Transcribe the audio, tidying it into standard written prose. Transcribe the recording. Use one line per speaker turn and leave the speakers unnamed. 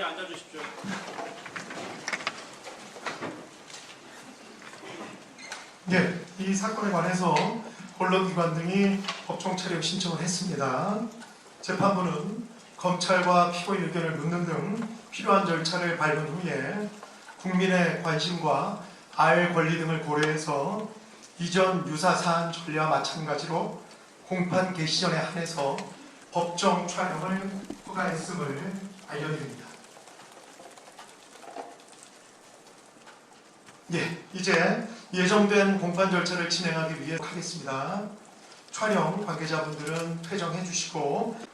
앉아주십시오.
네, 이 사건에 관해서 언론기관 등이 법정 촬영 신청을 했습니다. 재판부는 검찰과 피고인 의견을 묻는 등 필요한 절차를 밟은 후에 국민의 관심과 알 권리 등을 고려해서 이전 유사 사안 전례와 마찬가지로 공판 개시 전에 한해서 법정 촬영을 허가했음을 알려드립니다. 예, 이제 예정된 공판 절차를 진행하기 위해 하겠습니다. 촬영 관계자분들은 퇴정해 주시고